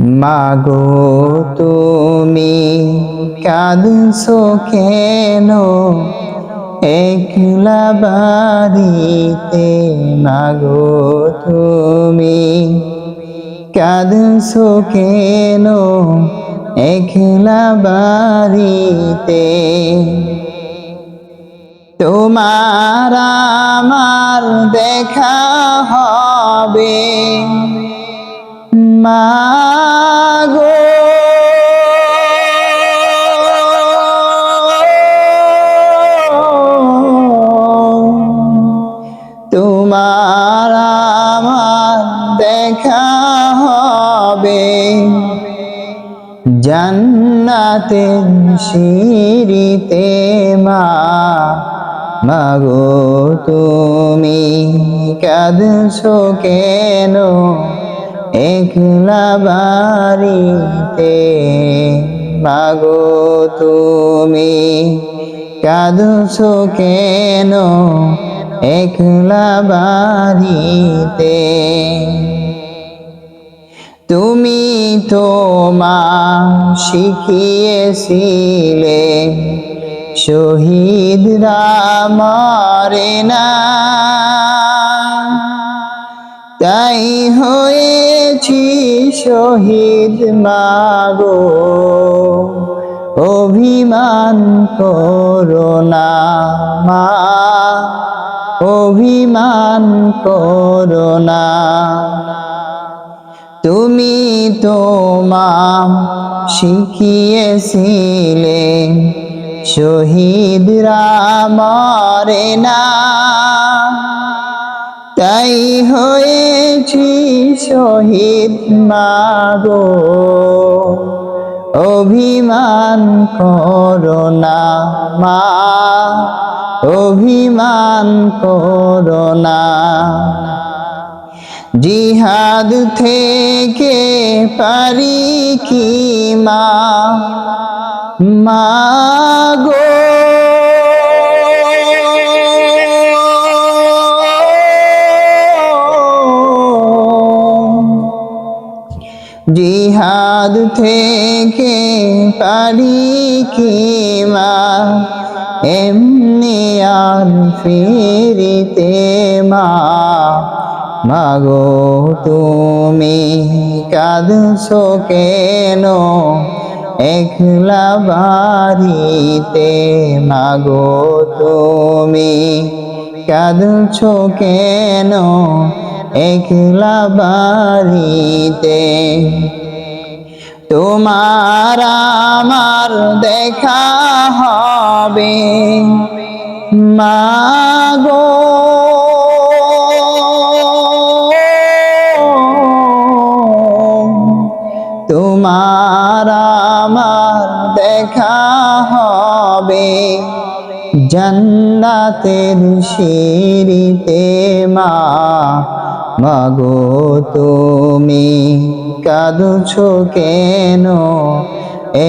মাগো তুমি কাঁদছো কেন একলা বাড়িতে? মাগো তুমি কাঁদছো কেন একলা বাড়িতে? তোমার আমার দেখা হবে মাগো, তোমার আমার দেখা হবে জান্নাতের সিঁড়িতে। মাগো তুমি কাঁদছো কেন একলা বাড়িতে? মাগো তুমি কাঁদছো কেন একলা বাড়িতে? তুমি তো মা শিখিয়েছিলে শহীদরা মরে না, তাই হয়েছি শহীদ। মাগো অভিমান করো না মা, অভিমান করো না। তুমি তো মা শিখিয়েছিলে শহীদরা মরে না, তাই হয়েছি শহীদ। মাগো অভিমান করো না মা, অভিমান করো না। জিহাদ থেকে পারি কি মা, মাগো জিহাদ থেকে পারি কি মা এমনি আর ফিরিতে? মাগো তুমি কাঁদছো কেন একলা বাড়িতে? মাগো তুমি কাঁদছো কেন একলা বাড়িতে? তোমার আমার দেখা হবে মাগো, তোমার আমার দেখা হবে জান্নাতের সিঁড়িতে। মাগো তুমি কাঁদছো কেন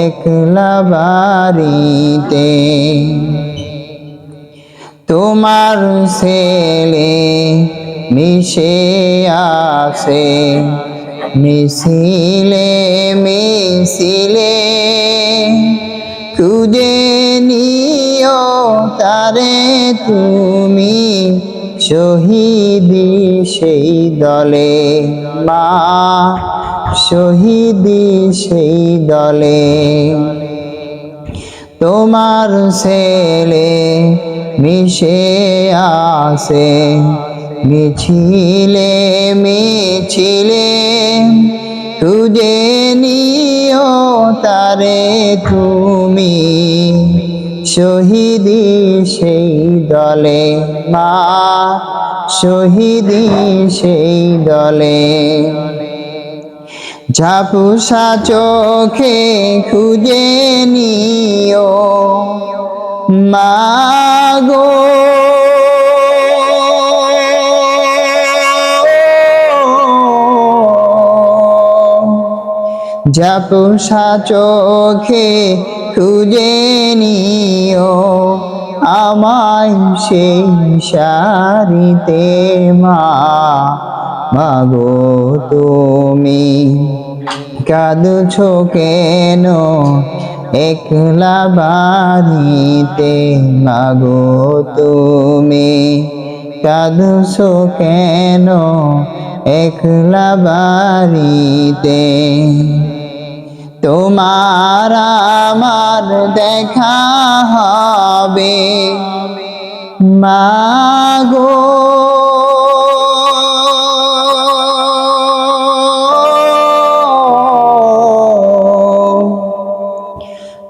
একলা বাড়িতে? তোমার ছেলে মিশে আছে মিছিলে মিছিলে, খুঁজে নিও তারে তুমি শহীদি সেই দলে। মা শহীদি সেই দলে। তোমার ছেলে মিশে আছে মিছিলে মিছিলে, খুঁজে নিও তারে তুমি শহীদি সেই দলে। মা শহীদি সেই দলে। ঝাপুসা চোখে খুঁজে নিও মাগো, ঝাপুসা চোখে খুঁজে নিও আমায় সেই সারিতে। মাগো তুমি কাঁদছো কেন একলা বাড়িতে মাগো তুমি কাঁদছো কেন একলা বাড়িতে তোমার আমার দেখা হবে মাগো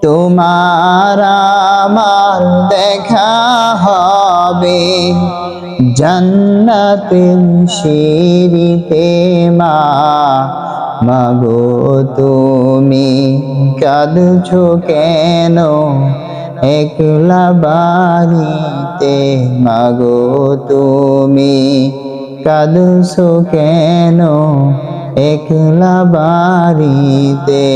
তোমার আমার দেখা হবে জান্নাতের সিঁড়িতে মা মাগো তুমি কাঁদছো কেন একলা বাড়িতে মাগো তুমি কাঁদছো কেন একলা বাড়িতে